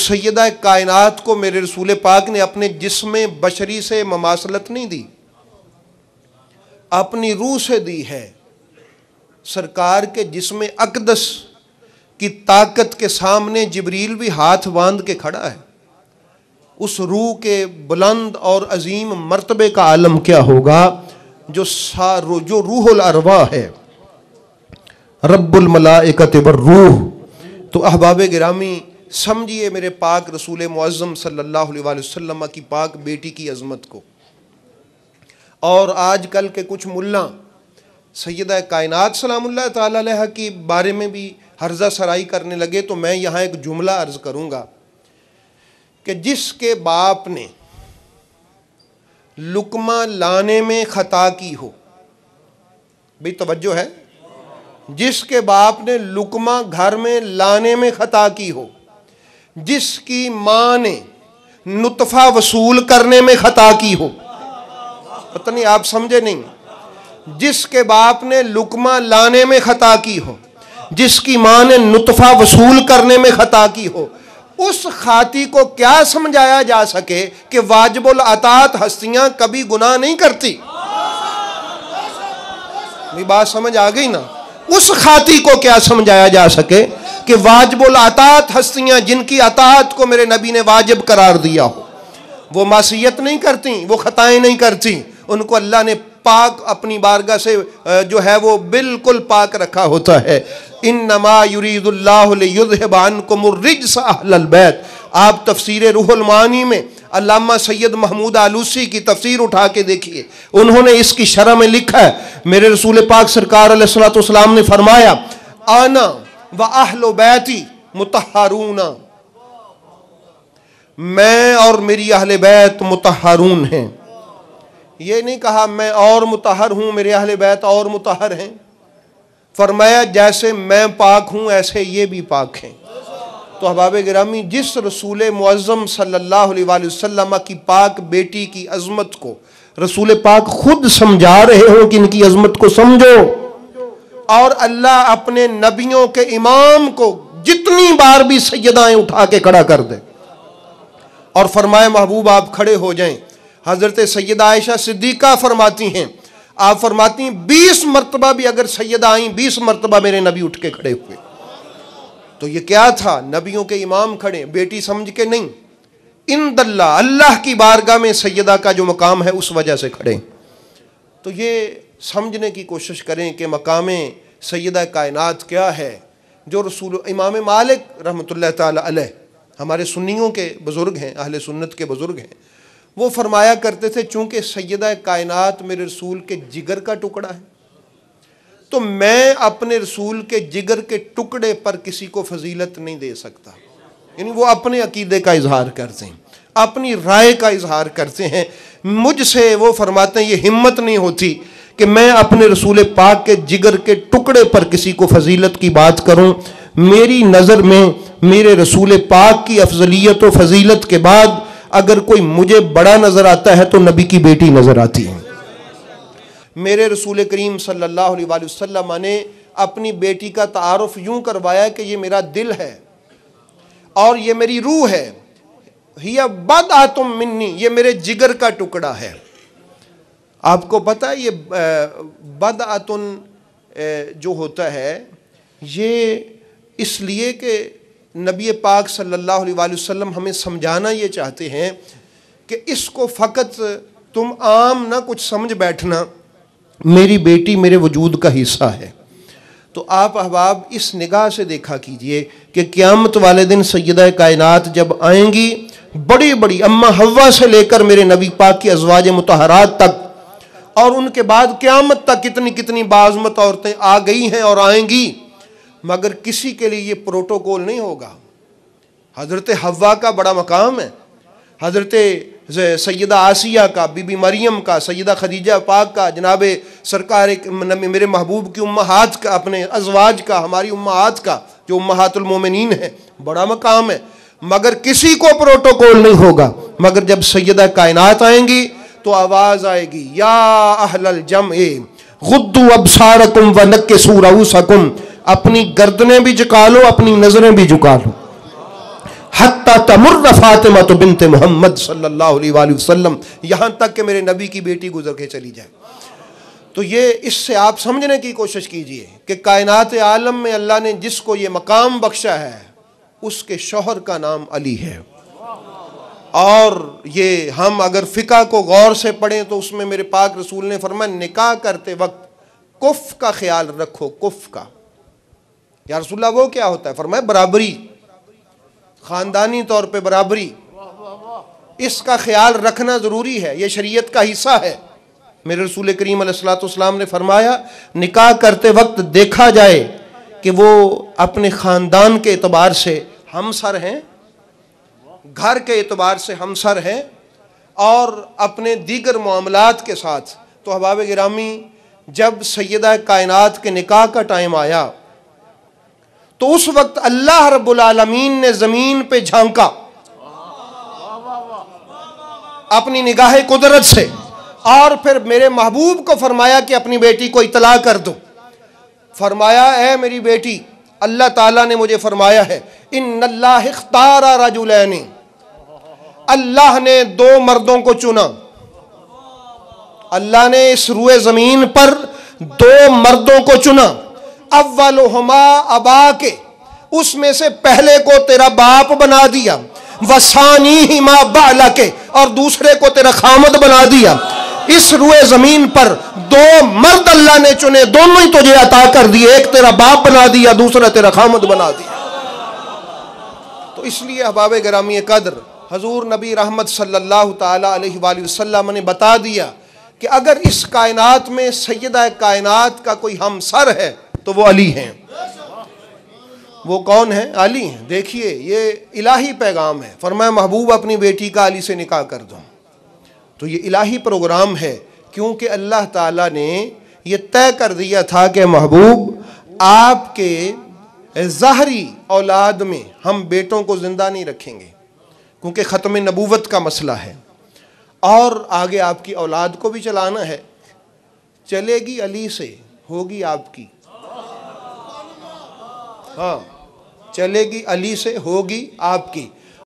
सैयदा कायनात को मेरे रसूल पाक ने अपने जिस्म बशरी से ममासलत नहीं दी, अपनी रूह से दी है। सरकार के जिस्म अक़दस की ताकत के सामने जिब्रील भी हाथ बांध के खड़ा है। उस रूह के बुलंद और अजीम मर्तबे का आलम क्या होगा जो रूहुल अरवा है, रब्बुल मलाइकत वर रूह। तो अहबाब गिरामी समझिए मेरे पाक रसूल मुअज़्ज़म सल्लल्लाहु अलैहि वसल्लम की पाक बेटी की अज़मत को। और आजकल के कुछ मुल्ला सैयदा कायनात सलामुल्लाह तआला अलैहा के बारे में भी हर्जा सराई करने लगे। तो मैं यहाँ एक जुमला अर्ज़ करूँगा कि जिसके बाप ने लुकमा लाने में ख़ता की हो, भाई तवज्जो है, जिसके बाप ने लुकमा घर में लाने में ख़ता की हो, जिसकी माँ ने नुतफ़ा वसूल करने में ख़ता की हो, पता नहीं आप समझे नहीं, जिसके बाप ने लुकमा लाने में ख़ता की हो, जिसकी माँ ने नुतफ़ा वसूल करने में ख़ता की हो, उस खाती को क्या समझाया जा सके कि वाजिबुल अतात हस्तियां कभी गुनाह नहीं करती। मेरी बात समझ आ गई ना? उस खाती को क्या समझाया जा सके कि वाजिबुल अतात हस्तियां जिनकी अतात को मेरे नबी ने वाजिब करार दिया हो, वो मासियत नहीं करती, वो खताएं नहीं करती, उनको अल्लाह ने पाक अपनी बारगाह से जो है वो बिल्कुल पाक रखा होता है। इन्नमा युरीदुल्लाहु लियुज़हिबा अन्कुमुर रिज्स अहलल बैत। आप तफसीर रूहुल मानी में अल्लामा सैयद महमूद आलूसी की तफसीर उठा के देखिए, उन्होंने इसकी शरह में लिखा है, मेरे रसूल पाक सरकार अलैहिस्सलातु वस्सलाम ने फरमाया, आना व अहलु बैती मुतहहारूना, मैं और मेरी अहले बैत मुतहहारून हैं। ये नहीं कहा मैं और मुतहर हूँ, मेरे अहले बैत और मुतहर हैं। फरमाया जैसे मैं पाक हूँ ऐसे ये भी पाक हैं। तो अहबाब गिरामी, जिस रसूल मुअज़्ज़म सल्लल्लाहु अलैहि वसल्लम की पाक बेटी की अज़मत को रसूल पाक खुद समझा रहे हो कि इनकी अज़मत को समझो, और अल्लाह अपने नबियों के इमाम को जितनी बार भी सैयदाएं उठा के खड़ा कर दे और फरमाए महबूब आप खड़े हो जाएं। हज़रत सैयदा आयशा सिद्दीक़ा फरमाती हैं, आप फरमाती हैं 20 मरतबा भी अगर सैयदा आई 20 मरतबा मेरे नबी उठ के खड़े हुए। तो ये क्या था? नबियों के इमाम खड़े, बेटी समझ के नहीं, इंदल्ला अल्लाह की बारगाह में सैयदा का जो मकाम है उस वजह से खड़े। तो ये समझने की कोशिश करें कि मकाम सैयदा कायनात क्या है। जो रसूल इमाम मालिक रहमतुल्लाह ताला अलैह हमारे सुन्नियों के बुज़ुर्ग हैं, अहले सुन्नत के बुज़ुर्ग हैं, वो फरमाया करते थे चूँकि सैयदा कायनात मेरे रसूल के जिगर का टुकड़ा है, तो मैं अपने रसूल के जिगर के टुकड़े पर किसी को फजीलत नहीं दे सकता। यानी वो अपने अकीदे का इजहार करते हैं, अपनी राय का इजहार करते हैं। मुझसे वो फरमाते हैं ये हिम्मत नहीं होती कि मैं अपने रसूल पाक के जिगर के टुकड़े पर किसी को फजीलत की बात करूं। मेरी नज़र में मेरे रसूल पाक की अफजलियत व फजीलत के बाद अगर कोई मुझे बड़ा नज़र आता है तो नबी की बेटी नज़र आती है। मेरे रसूल करीम सल्लल्लाहु अलैहि वसल्लम ने अपनी बेटी का तारुफ यूँ करवाया कि ये मेरा दिल है और ये मेरी रूह है, हिया बदअतुम मिन्नी, ये मेरे जिगर का टुकड़ा है। आपको पता है ये बदअतुन जो होता है ये इसलिए कि नबी पाक सल्लल्लाहु अलैहि वसल्लम हमें समझाना ये चाहते हैं कि इसको फ़कत तुम आम ना कुछ समझ बैठना, मेरी बेटी मेरे वजूद का हिस्सा है। तो आप अहबाब इस निगाह से देखा कीजिए कि क़यामत वाले दिन सैयदा कायनात जब आएंगी, बड़ी बड़ी अम्मा हव्वा से लेकर मेरे नबी पाक की अज़वाज मुतहरात तक, और उनके बाद क़यामत तक कितनी कितनी बाज़मत औरतें आ गई हैं और आएंगी, मगर किसी के लिए ये प्रोटोकॉल नहीं होगा। हज़रत हव्वा का बड़ा मकाम है, हज़रत सैयदा आसिया का, बीबी मरियम का, सैयदा खदीजा पाक का, जनाब सरकार मेरे महबूब की उम्महात का, अपने अज़वाज का, हमारी उम्महात का जो उम्महातुल मोमिनीन है, बड़ा मकाम है, मगर किसी को प्रोटोकॉल नहीं होगा। मगर जब सैयदा कायनात आएंगी तो आवाज़ आएगी, या अहलल जमए गुद्दू अबसारकुम व नक्किसू रऊसकुम, अपनी गर्दनें भी झुका लो, अपनी नज़रें भी झुका लो। हत्ता तमुर्र फातिमा तो बिन्ते मोहम्मद सल्लल्लाहु अलैहि वसल्लम, यहाँ तक कि मेरे नबी की बेटी गुजर के चली जाए। तो ये इससे आप समझने की कोशिश कीजिए कि कायनात आलम में अल्लाह ने जिसको ये मकाम बख्शा है उसके शौहर का नाम अली है। और ये हम अगर फ़िक़ा को गौर से पढ़ें तो उसमें मेरे पाक रसूल ने फरमाया निकाह करते वक्त कुफ़ का ख्याल रखो। कुफ़ का, या रसूलल्लाह वो क्या होता है? फरमाया बराबरी, ख़ानदानी तौर पे बराबरी, इसका ख्याल रखना ज़रूरी है, ये शरीयत का हिस्सा है। मेरे रसूल करीम अलैहिस्सलातु वस्सलाम ने फरमाया निकाह करते वक्त देखा जाए कि वो अपने ख़ानदान के एतबार से हमसर हैं, घर के एतबार से हमसर हैं, और अपने दीगर मामलात के साथ। तो अहबाब गिरामी, जब सैयदा कायनात के निकाह का टाइम आया तो उस वक्त अल्लाह रब्बुल आलमीन ने ज़मीन पे झांका अपनी निगाह कुदरत से, और फिर मेरे महबूब को फरमाया कि अपनी बेटी को इतला कर दो। फरमाया ए मेरी बेटी, अल्लाह ताला ने मुझे फरमाया है इन्नल्लाह इख्तारा रजुलैनी, अल्लाह ने दो मर्दों को चुना। अल्लाह ने इस रुए ज़मीन पर दो मर्दों को चुना। अव्वलुहुमा अबा के, उसमें से पहले को तेरा बाप बना दिया, वसानीहिमा बाला के, और दूसरे को तेरा खामद बना दिया। इस रुए ज़मीन पर दो मर्द अल्लाह ने चुने, दोनों ही तुझे अता कर दिए, एक तेरा बाप बना दिया, दूसरा तेरा खामद बना दिया। तो इसलिए अहबाब गिरामी कद्र, हजूर नबी रहमत सल्लल्लाहु ताला अलैहि वसल्लम ने बता दिया कि अगर इस कायनात में सैयदा कायनात का कोई हमसर है तो वो अली हैं। वो कौन है? अली हैं। देखिए ये इलाही पैगाम है। फरमाया महबूब अपनी बेटी का अली से निकाह कर दो। तो ये इलाही प्रोग्राम है, क्योंकि अल्लाह ताला ने ये तय कर दिया था कि महबूब आपके ज़ाहरी औलाद में हम बेटों को ज़िंदा नहीं रखेंगे, क्योंकि ख़त्म नबूवत का मसला है, और आगे आपकी औलाद को भी चलाना है। चलेगी अली से, होगी आपकी। हाँ, चलेगी अली से, होगी आपकी।